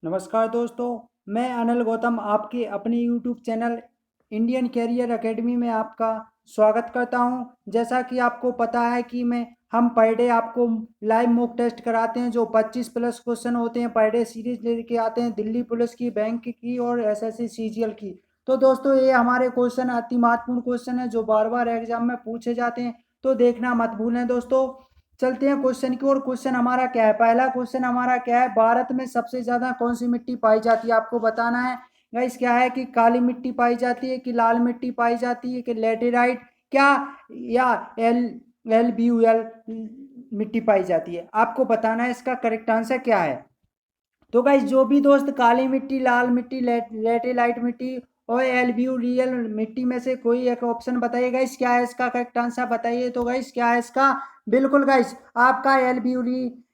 नमस्कार दोस्तों, मैं अनिल गौतम आपके अपने YouTube channel Indian career academy में आपका स्वागत करता हूं। जैसा कि आपको पता है कि हम पर डे आपको लाइव मॉक टेस्ट कराते हैं, जो 25 प्लस क्वेश्चन होते हैं। पर डे सीरीज लेके आते हैं दिल्ली पुलिस की, बैंक की और एसएससी सीजीएल की। तो दोस्तों, ये हमारे क्वेश्चन अति महत्वपूर्ण क्वेश्चन है जो बार बार एग्जाम में पूछे जाते हैं, तो देखना मत भूलें दोस्तों। चलते हैं क्वेश्चन की ओर। क्वेश्चन हमारा क्या है? पहला क्वेश्चन हमारा क्या है? भारत में सबसे ज्यादा कौन सी मिट्टी पाई जाती है? आपको बताना है गाइस। क्या है कि काली मिट्टी पाई जाती है, कि लाल मिट्टी पाई जाती है, कि लेटेराइट, क्या या एल एल मिट्टी पाई जाती है? आपको बताना है इसका करेक्ट आंसर क्या है। तो गाइस, जो भी दोस्त काली मिट्टी, लाल मिट्टी, लेटेलाइट मिट्टी और एलब्यूरियल मिट्टी में से कोई एक ऑप्शन बताइए गाइस, क्या है इसका करेक्ट आंसर बताइए। तो गाइस, क्या है इसका? बिल्कुल गाइस, आपका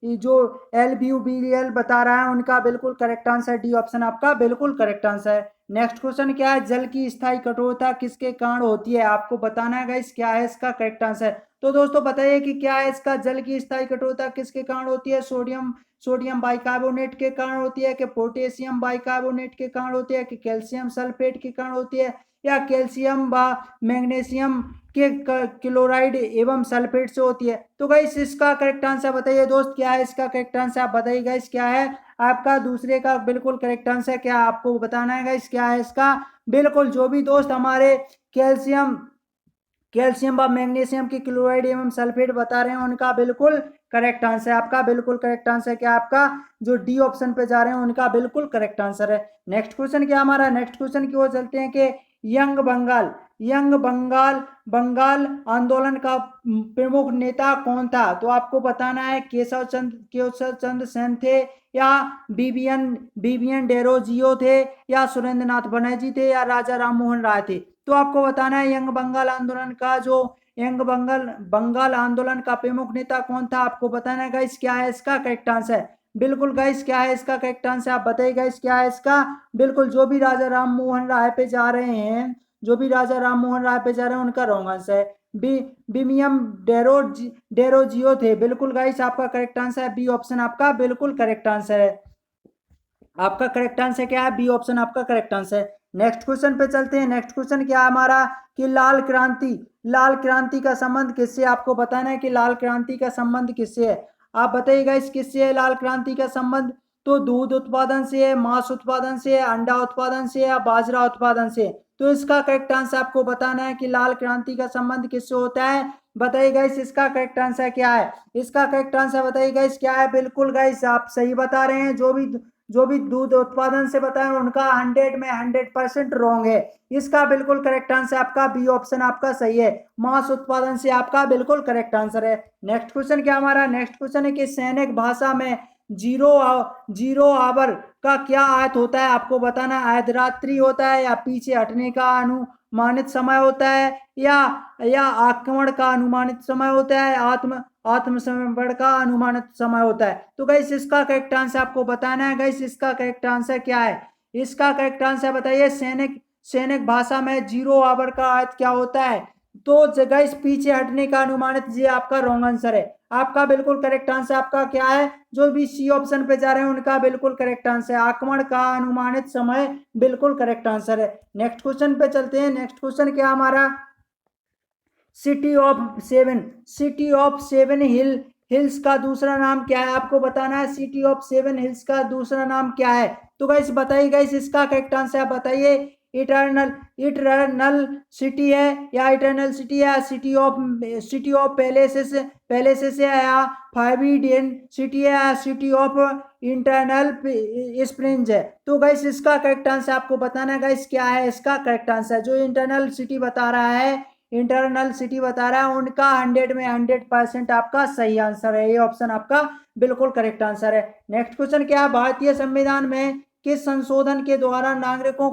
जो एलब्यूरियल बता रहा है उनका बिल्कुल करेक्ट आंसर डी ऑप्शन आपका बिल्कुल करेक्ट आंसर है। नेक्स्ट क्वेश्चन क्या है? जल की स्थायी कठोरता किसके कारण होती है? आपको बताना है गाइस, क्या है इसका करेक्ट आंसर। तो दोस्तों बताइए कि क्या है इसका? जल की स्थायी कठोरता किसके कारण होती है? सोडियम सोडियम बाइकार्बोनेट के कारण होती है, कि पोटेशियम बाइकार्बोनेट के कारण होती है, कि कैल्शियम सल्फेट के कारण होती है, या कैल्शियम व मैग्नीशियम के क्लोराइड एवं सल्फेट से होती है? तो गाइस, इसका करेक्ट आंसर बताइए दोस्त, क्या है इसका करेक्ट आंसर? आप बताइए गाइस, क्या है आपका दूसरे का बिल्कुल करेक्ट आंसर? क्या आपको बताना है गाइस, क्या है इसका? बिल्कुल, जो भी दोस्त हमारे कैल्शियम कैल्शियम व मैग्नीशियम की क्लोराइड एवं सल्फेट बता रहे हैं उनका बिल्कुल करेक्ट आंसर है। आपका बिल्कुल करेक्ट आंसर क्या? आपका जो डी ऑप्शन पे जा रहे हैं उनका बिल्कुल करेक्ट आंसर है। नेक्स्ट क्वेश्चन क्या हमारा? नेक्स्ट क्वेश्चन की ओर चलते हैं कि यंग बंगाल यंग बंगाल बंगाल आंदोलन का प्रमुख नेता कौन था? तो आपको बताना है केशव चंद्र सेन थे, या बीबीएन बीबीएन डेरोजियो थे, या सुरेंद्र नाथ बनर्जी थे, या राजा राम मोहन राय थे? तो आपको बताना है यंग बंगाल बंगाल आंदोलन का प्रमुख नेता कौन था? आपको बताना है गाइस, क्या है इसका करेक्ट आंसर। बिल्कुल गाइस, क्या है इसका करेक्ट आंसर? आप बताइए गाइस, क्या है इसका? बिल्कुल, जो भी राजा राम मोहन राय पे जा रहे हैं, जो भी राजा राम मोहन राय पे जा रहे हैं उनका रॉन्ग आंसर है। बी बीमियम डेरोजियो थे। बिल्कुल गाइस, आपका करेक्ट आंसर है बी ऑप्शन आपका बिल्कुल करेक्ट आंसर है। आपका करेक्ट आंसर क्या है? बी ऑप्शन आपका करेक्ट आंसर है। नेक्स्ट क्वेश्चन पे चलते हैं। नेक्स्ट क्वेश्चन क्या है हमारा? कि लाल क्रांति का संबंध किससे? आपको बताना है कि लाल क्रांति का संबंध किससे है। आप बताइएगा इस किससे है लाल क्रांति का संबंध। तो दूध उत्पादन से है, मांस उत्पादन से है, अंडा उत्पादन से है, या बाजरा उत्पादन से है? तो इसका करेक्ट आंसर आपको बताना है कि लाल क्रांति का संबंध किससे होता है। बताइए गाइस, इसका करेक्ट आंसर क्या है? इसका करेक्ट आंसर बताइए गाइस, क्या है? बिल्कुल गाइस, आप सही बता रहे हैं। जो भी दूध उत्पादन से बताएं उनका 100 में 100% रॉन्ग है। इसका बिल्कुल करेक्ट आंसर आपका बी ऑप्शन आपका सही है, मांस उत्पादन से आपका बिल्कुल करेक्ट आंसर है। नेक्स्ट क्वेश्चन क्या हमारा? नेक्स्ट क्वेश्चन है कि सैनिक भाषा में जीरो आवर का क्या अर्थ होता है? आपको बताना है अर्धरात्रि होता है, या पीछे हटने का अनुमानित समय होता है, या आक्रमण का अनुमानित समय होता है, आत्मसमर्पण का अनुमानित समय होता है? तो गाइस, इसका करेक्ट आंसर आपको बताना है। गाइस, इसका करेक्ट आंसर क्या है? इसका करेक्ट आंसर बताइए। सैनिक सैनिक भाषा में जीरो आवर का अर्थ क्या होता है? तो गाइस, पीछे हटने का अनुमानित, ये आपका रॉन्ग आंसर है। आपका बिल्कुल करेक्ट आंसर आपका क्या है? जो भी सी ऑप्शन पे जा रहे हैं उनका बिल्कुल करेक्ट आंसर है, आक्रमण का अनुमानित समय बिल्कुल करेक्ट आंसर है। नेक्स्ट क्वेश्चन पे चलते हैं। नेक्स्ट क्वेश्चन क्या हमारा? सिटी ऑफ सेवन हिल्स का दूसरा नाम क्या है? आपको बताना है सिटी ऑफ सेवन हिल्स का दूसरा नाम क्या है। तो गाइस बताइए गाइस, इसका करेक्ट आंसर आप बताइए। इटर्नल इटरनल सिटी है, या इटर्नल सिटी है, सिटी ऑफ पैलेसेस है, या फाइविडियन सिटी है, या सिटी ऑफ इंटरनल स्प्रिंज है? तो गाइस, इसका करेक्ट आंसर आपको बताना है। गाइस, क्या है इसका करेक्ट आंसर? जो इंटरनल सिटी बता रहा है उनका 100 में 100% आपका सही आंसर है। ये ऑप्शन आपका बिल्कुल करेक्ट आंसर है। नेक्स्ट क्वेश्चन क्या है? भारतीय संविधान में किस संशोधन के द्वारा नागरिकों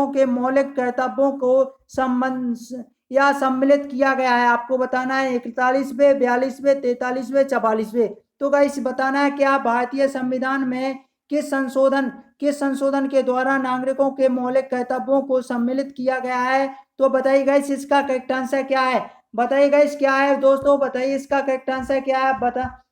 के मौलिक कर्तव्यों को संबंध या सम्मिलित किया गया है? आपको बताना है 41वें, 42वें, 43वें, 44वें। तो गाइस, बताना है क्या भारतीय संविधान में किस संशोधन के द्वारा नागरिकों के मौलिक कर्तव्यों को सम्मिलित किया गया है? तो बताइए गाइस, इसका करेक्ट आंसर क्या है? बताइए गाइस, क्या है दोस्तों? बताइए इसका करेक्ट आंसर क्या है?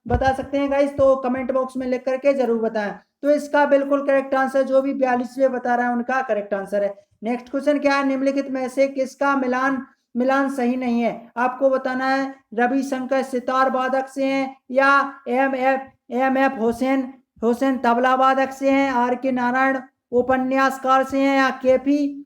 बता सकते हैं गाइस? तो कमेंट बॉक्स में लिख करके जरूर बताएं। तो इसका बिल्कुल करेक्ट आंसर जो भी 42वें बता रहा है उनका करेक्ट आंसर है। नेक्स्ट क्वेश्चन क्या है? निम्नलिखित में से किसका मिलान मिलान सही नहीं है? आपको बताना है। रविशंकर सितार वादक से हैं, या एम एफ हुसैन हुसैन तबला वादक से हैं, आर के नारायण उपन्यासकार से हैं, या केपी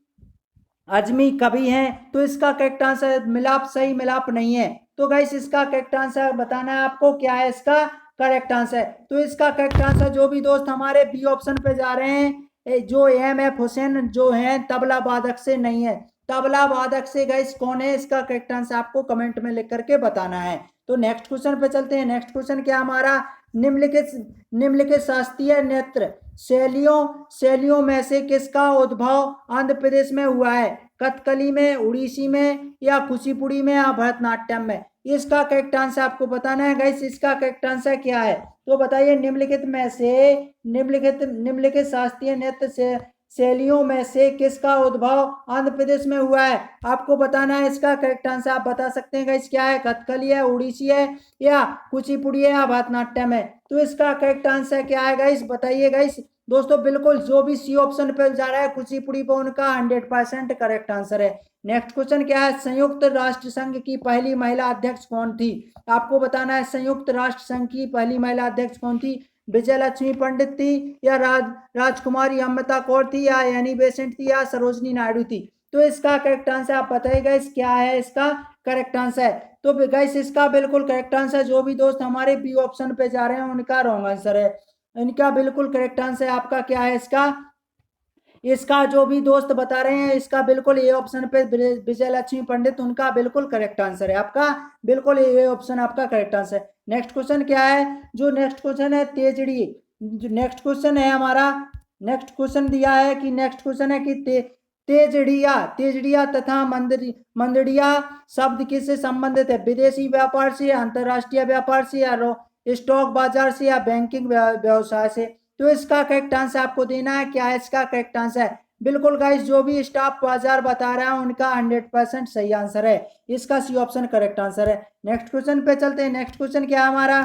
अजमी कवि हैं? तो इसका करेक्ट आंसर मिलाप सही मिलाप नहीं है। तो गाइस इसका करेक्ट आंसर बताना है आपको, क्या है इसका करेक्ट आंसर। तो इसका करेक्ट आंसर जो भी दोस्त हमारे बी ऑप्शन पे जा रहे हैं, जो एम एफ हुसैन जो है तबला वादक से नहीं है। तबला वादक से गाइस कौन है? इसका करेक्ट आंसर आपको कमेंट में लिख करके बताना है। तो नेक्स्ट क्वेश्चन पे चलते हैं। नेक्स्ट क्वेश्चन क्या हमारा? निम्नलिखित निम्नलिखित शास्त्रीय नृत्य शैलियों शैलियों में से किसका उद्भव आंध्र प्रदेश में हुआ है? कथकली में, उड़ीसी में, या कुचिपुड़ी में, या भरतनाट्यम में? इसका करेक्ट आंसर आपको बताना है गाइस। इसका करेक्ट आंसर क्या है? तो बताइए निम्नलिखित में से निम्नलिखित शास्त्रीय नृत्य से शैलियों में से किसका उद्भव आंध्र प्रदेश में हुआ है? आपको बताना है। इसका करेक्ट आंसर आप बता सकते हैं गाइस, क्या है? कथकली है, उड़ीसी है, या कुचिपुड़ी है, या भरतनाट्यम है? तो इसका करेक्ट आंसर क्या है गाइस? बताइए गाइस। दोस्तों बिल्कुल जो भी सी ऑप्शन पे जा रहा है कुचिपुड़ी पे, उनका 100% करेक्ट आंसर है। नेक्स्ट क्वेश्चन क्या है? संयुक्त राष्ट्र संघ की पहली महिला अध्यक्ष कौन थी? आपको बताना है संयुक्त राष्ट्र संघ की पहली महिला अध्यक्ष कौन थी? विजय लक्ष्मी पंडित थी, या राजकुमारी अमृता कौर थी, या एनी बेसेंट थी, या सरोजनी नायडू थी? तो इसका करेक्ट आंसर आप बताइएगा इस क्या है इसका करेक्ट आंसर। तो गाइस इसका बिल्कुल करेक्ट आंसर जो भी दोस्त हमारे बी ऑप्शन पे जा रहे हैं उनका रॉन्ग आंसर है। इनका बिल्कुल करेक्ट आंसर आपका क्या है? इसका इसका जो भी दोस्त बता रहे हैं इसका बिल्कुल ए ऑप्शन पे विजय लक्ष्मी पंडित, उनका बिल्कुल करेक्ट आंसर है। आपका बिल्कुल ए ऑप्शन आपका करेक्ट आंसर। नेक्स्ट क्वेश्चन क्या है? जो नेक्स्ट क्वेश्चन है तेजड़ी, जो नेक्स्ट क्वेश्चन है हमारा, नेक्स्ट क्वेश्चन दिया है कि नेक्स्ट क्वेश्चन है कि तेजड़िया तेजड़िया तथा मंदड़िया शब्द किससे संबंधित है? विदेशी व्यापार से, अंतरराष्ट्रीय व्यापार से, या स्टॉक बाजार से, या बैंकिंग व्यवसाय से? तो इसका करेक्ट आंसर आपको देना है। क्या है इसका करेक्ट आंसर? बिल्कुल गाइस जो भी स्टॉक बाजार बता रहा है उनका 100% सही आंसर है। इसका सी ऑप्शन करेक्ट आंसर है। नेक्स्ट क्वेश्चन पे चलते हैं। नेक्स्ट क्वेश्चन क्या है हमारा?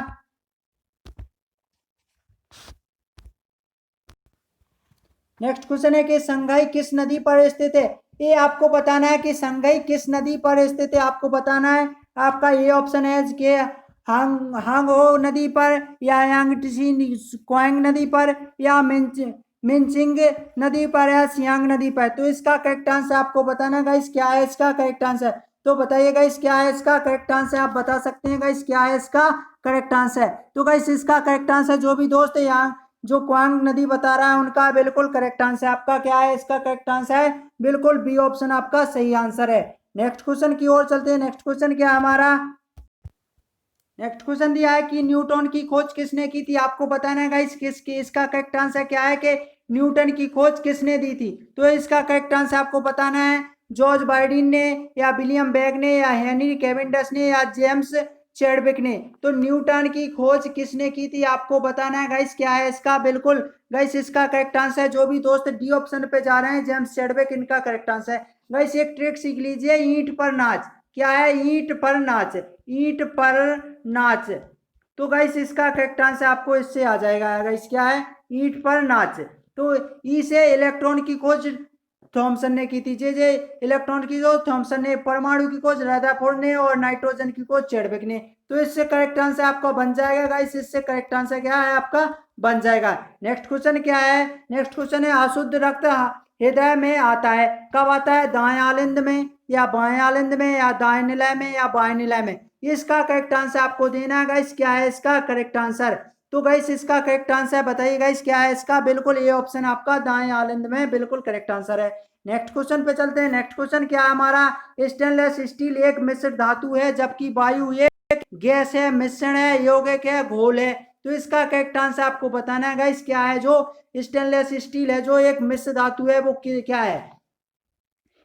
नेक्स्ट क्वेश्चन है कि संघाई किस नदी पर स्थित है? ये आपको बताना है कि संघाई किस नदी पर स्थित है। आपको बताना है। आपका ये ऑप्शन है कि हांगहो नदी पर, या यांगटीसी क्वांग नदी पर, या मिंचिंग नदी पर, या सियांग नदी पर? तो इसका करेक्ट आंसर आपको बताना गाइस, क्या है इसका करेक्ट आंसर? तो बताइए गाइस क्या है इसका करेक्ट आंसर? आप बता सकते हैं गाइस, क्या है इसका करेक्ट आंसर? तो गाइस इसका करेक्ट आंसर जो भी दोस्त है यहाँ जो क्वांग नदी बता रहा है उनका बिल्कुल करेक्ट आंसर। आपका क्या है इसका करेक्ट आंसर है? बिल्कुल बी ऑप्शन आपका सही आंसर है। नेक्स्ट क्वेश्चन की ओर चलते हैं। नेक्स्ट क्वेश्चन क्या हमारा? नेक्स्ट क्वेश्चन दिया है कि न्यूटन की खोज किसने की थी? आपको बताना है गाइस किसकी इसका करेक्ट आंसर क्या है कि न्यूटन की खोज किसने दी थी? तो इसका करेक्ट आंसर आपको बताना है। जॉर्ज बाइडिन ने, या विलियम बेग ने, या हेनरी कैवेंडिश ने, या जेम्स चैडविक ने? तो न्यूटन की खोज किसने की थी आपको बताना है गाइस, क्या है इसका? बिल्कुल गाइस इसका करेक्ट आंसर है जो भी दोस्त डी ऑप्शन पे जा रहे हैं जेम्स चैडविक, इनका करेक्ट आंसर है। गाइस एक ट्रिक सीख लीजिए, ईंट पर नाच। क्या है? ईंट पर नाच, ईंट पर नाच। तो गाइस इसका करेक्ट आंसर आपको इससे आ जाएगा। गाइस क्या है? ईंट पर नाच। तो ई से इलेक्ट्रॉन की खोज थॉमसन ने की थी। जे इलेक्ट्रॉन की खोज थॉमसन ने, परमाणु की खोज रदरफोर्ड ने, और नाइट्रोजन की खोज चैडविक ने। तो इससे करेक्ट आंसर आपका बन जाएगा गाइस, इससे करेक्ट आंसर क्या है आपका बन जाएगा। नेक्स्ट क्वेश्चन क्या है? नेक्स्ट क्वेश्चन है अशुद्ध रक्त हृदय में आता है, कब आता है? दाएं आलिंद में, या बाएं आलिंद में, या दाएं निलय में, या बाएं निलय में? इसका करेक्ट आंसर आपको देना है गाइस, क्या है इसका करेक्ट आंसर? तो गाइस इसका करेक्ट आंसर बताइए गाइस, क्या है इसका? बिल्कुल ये ऑप्शन आपका दाएं आलिंद में बिल्कुल करेक्ट आंसर है। नेक्स्ट क्वेश्चन पे चलते हैं। नेक्स्ट क्वेश्चन क्या है हमारा? स्टेनलेस स्टील एक मिश्र धातु है, जबकि वायु एक गैस है, मिश्रण है, यौगिक है, घोल है। तो इसका करेक्ट आंसर आपको बताना है गाइस, क्या है? जो स्टेनलेस स्टील है जो एक मिश्र धातु है वो क्या है?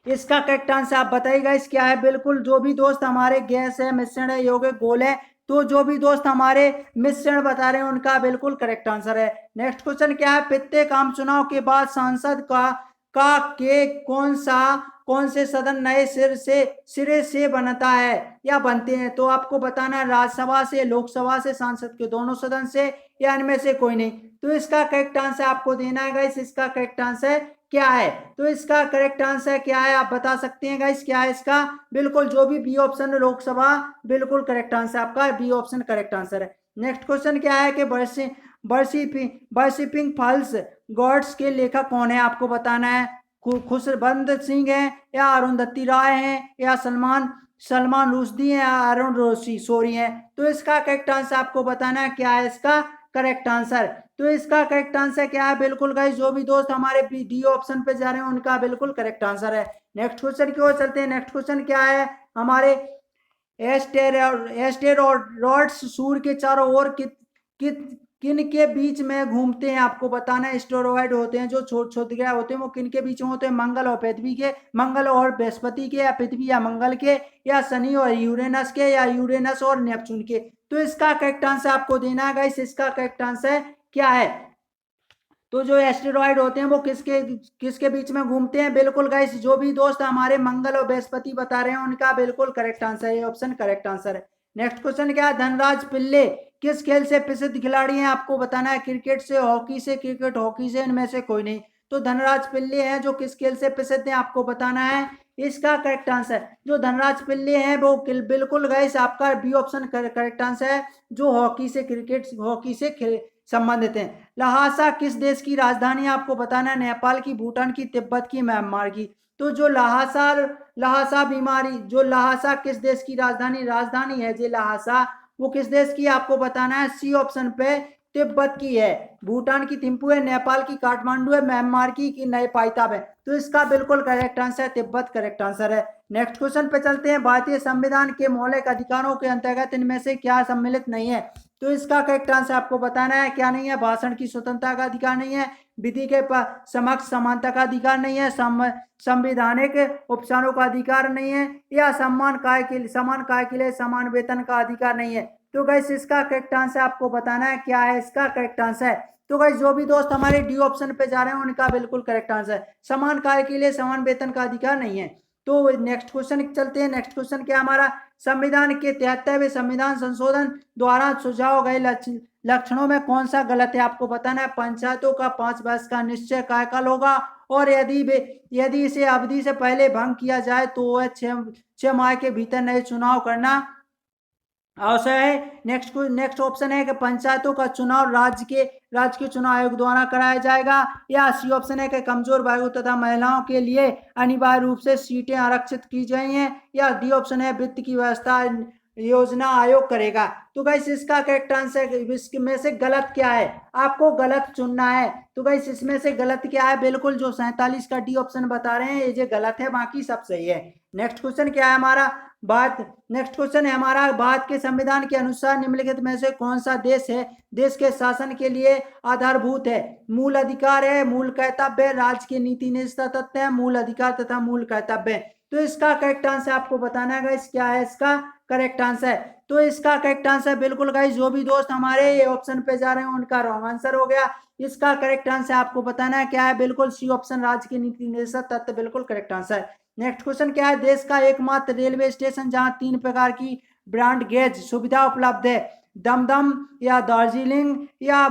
इसका करेक्ट आंसर आप बताइएगा इस क्या है? बिल्कुल जो भी दोस्त हमारे गैस है, मिश्रण है, यौगिक, घोल है। तो जो भी दोस्त हमारे मिश्रण बता रहे हैं उनका बिल्कुल करेक्ट आंसर है। नेक्स्ट क्वेश्चन क्या है? प्रत्येक आम चुनाव के बाद सांसद का के कौन सा कौन से सदन नए सिरे से बनता है या बनते हैं? तो आपको बताना है राज्यसभा से, लोकसभा से, संसद के दोनों सदन से, या इनमें से कोई नहीं। तो इसका करेक्ट आंसर आपको देना है गाइस। इसका करेक्ट आंसर क्या है? तो इसका करेक्ट आंसर क्या है आप बता सकते हैं गाइस? क्या है इसका? बिल्कुल जो भी बी ऑप्शन लोकसभा, बिल्कुल करेक्ट आंसर आपका बी ऑप्शन करेक्ट आंसर है। नेक्स्ट क्वेश्चन क्या है कि बरसिपिंग फॉल्स गॉड्स के लेखक कौन है? आपको बताना है। खुशबंद सिंह है, या अरुंधति राय है, या सलमान रुश्दी है, या अरुण रोशी सोरी है? तो इसका करेक्ट आंसर आपको बताना है। क्या है इसका करेक्ट आंसर? तो इसका करेक्ट आंसर क्या है? बिल्कुल गाइस जो भी दोस्त हमारे डी ऑप्शन पे जा रहे हैं उनका बिल्कुल करेक्ट आंसर है। नेक्स्ट क्वेश्चन की ओर चलते हैं। नेक्स्ट क्वेश्चन क्या है हमारे? एस्टेरॉइड्स सूर्य के चारों ओर किन के बीच में घूमते हैं? आपको बताना है। एस्टेरॉइड होते हैं जो छोटे छोटे ग्रह होते हैं, वो किन के बीच में होते हैं? मंगल और पृथ्वी के, मंगल और बृहस्पति के, या पृथ्वी या मंगल के, या शनि और यूरेनस के, या यूरेनस और नेपच्यून के? तो इसका करेक्ट आंसर आपको देना है गाइस। इसका करेक्ट आंसर क्या है? तो जो एस्टेरॉइड होते हैं वो किसके किसके बीच में घूमते हैं? बिल्कुल गाइस जो भी दोस्त हमारे मंगल और बृहस्पति बता रहे हैं उनका बिल्कुल करेक्ट आंसर है, ऑप्शन करेक्ट आंसर है। नेक्स्ट क्वेश्चन क्या है? धनराज पिल्ले किस खेल से प्रसिद्ध खिलाड़ी हैं? आपको बताना है। क्रिकेट से, हॉकी से, क्रिकेट हॉकी से, इनमें से कोई नहीं। तो धनराज पिल्ले हैं जो किस खेल से प्रसिद्ध हैं? आपको बताना है। इसका करेक्ट आंसर जो धनराज पिल्ले हैं वो बिल्कुल गाइस आपका बी ऑप्शन करेक्ट आंसर है, जो हॉकी से, क्रिकेट हॉकी से संबंधित हैं। लहासा किस देश की राजधानी? आपको बताना है। नेपाल की, भूटान की, तिब्बत की, म्यांमार की? तो जो लहासा बीमारी, जो लहासा किस देश की राजधानी है? जो लहासा वो किस देश की? आपको बताना है। सी ऑप्शन पे तिब्बत की है। भूटान की थिम्पू है, नेपाल की काठमांडू है, म्यांमार की नए पाइताब है? तो इसका बिल्कुल correct answer Tibet correct answer है। नेक्स्ट क्वेश्चन पे चलते हैं। भारतीय संविधान के मौलिक अधिकारों के अंतर्गत इनमें से क्या सम्मिलित नहीं है? तो इसका करेक्ट आंसर आपको बताना है। क्या नहीं है? भाषण की स्वतंत्रता का अधिकार नहीं है, विधि के समक्ष समानता का अधिकार नहीं है, संवैधानिक उपचारों का अधिकार नहीं है, या समान काय के लिए समान वेतन का अधिकार नहीं है? तो गाइस इसका करेक्ट आंसर आपको बताना है। क्या है इसका करेक्ट आंसर? तो गाइस जो भी दोस्त हमारे डी ऑप्शन पे जा रहे हैं उनका बिल्कुल करेक्ट आंसर है, समान कार्य के लिए समान वेतन का अधिकार नहीं है। तो नेक्स्ट क्वेश्चन चलते हैं। नेक्स्ट क्वेश्चन क्या हमारा? संविधान के 73वें संविधान संशोधन द्वारा सुझाव गए लक्षणों में कौन सा गलत है? आपको बताना है। पंचायतों का 5 वर्ष का निश्चय कार्यकाल होगा, और यदि इसे अवधि से पहले भंग किया जाए तो वह 6 माह के भीतर नए चुनाव करना आवश्यक है। नेक्स्ट ऑप्शन है कि पंचायतों का चुनाव राज्य के चुनाव आयोग द्वारा कराया जाएगा, या सी ऑप्शन है कि कमजोर वर्गों तथा महिलाओं के लिए अनिवार्य रूप से सीटें आरक्षित की जाएंगी, या डी ऑप्शन है वित्त की व्यवस्था योजना आयोग करेगा। तो गाइस इसका करेक्ट आंसर इसमें से गलत क्या है? आपको गलत चुनना है। तो गाइस इसमें से गलत क्या है? बिल्कुल जो 47 का डी ऑप्शन बता रहे हैं ये गलत है, बाकी सब सही है। नेक्स्ट क्वेश्चन क्या है हमारा? नेक्स्ट क्वेश्चन है हमारा, भारत के संविधान के अनुसार निम्नलिखित में से कौन सा देश के शासन के लिए आधारभूत है? मूल अधिकार है, मूल कर्तव्य, राज्य के नीति निष्ठा तत्व है, मूल अधिकार तथा मूल कर्तव्य। तो इसका करेक्ट आंसर आपको बताना है गाइस। क्या है इसका करेक्ट आंसर? तो इसका करेक्ट आंसर बिल्कुल गाइस जो भी दोस्त हमारे ये ऑप्शन पे जा रहे हैं उनका रॉन्ग आंसर हो गया। इसका करेक्ट आंसर आपको बताना है। क्या है? बिल्कुल सी ऑप्शन, राज्य के नीति निष्ठा तत्व, बिल्कुल करेक्ट आंसर। नेक्स्ट क्वेश्चन क्या है? देश का एकमात्र रेलवे स्टेशन जहां 3 प्रकार की ब्रॉड गेज सुविधा उपलब्ध है, दमदम, या दार्जिलिंग, या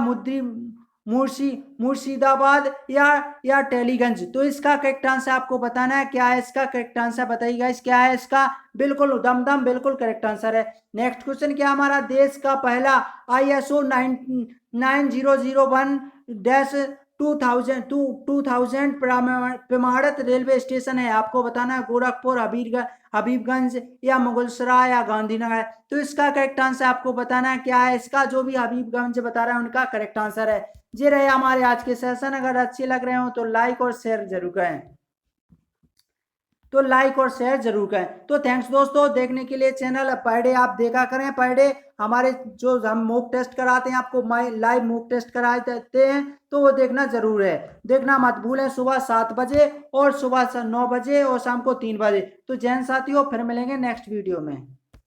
मुर्शिदाबाद, या टेलीगंज? तो इसका करेक्ट आंसर आपको बताना है। क्या है इसका करेक्ट आंसर? बताइएगा इस क्या है इसका? बिल्कुल दमदम, बिल्कुल करेक्ट आंसर है। नेक्स्ट क्वेश्चन क्या हमारा? देश का पहला ISO 9001 2000 प्रमाणित रेलवे स्टेशन है? आपको बताना है गोरखपुर, हबीबगंज, या मुगलसराय, या गांधीनगर? तो इसका करेक्ट आंसर आपको बताना है। क्या है इसका? जो भी हबीबगंज बता रहा है उनका करेक्ट आंसर है। ये रहे हमारे आज के सेशन। अगर अच्छे लग रहे हो तो लाइक और शेयर जरूर करें। तो थैंक्स दोस्तों देखने के लिए। चैनल पर डे आप देखा करें। पर डे हमारे जो हम मॉक टेस्ट कराते हैं, आपको लाइव मॉक टेस्ट कराए देते हैं, तो वो देखना जरूर है। देखना मत भूलें, सुबह 7 बजे और सुबह 9 बजे और शाम को 3 बजे। तो जैन साथियों फिर मिलेंगे नेक्स्ट वीडियो में।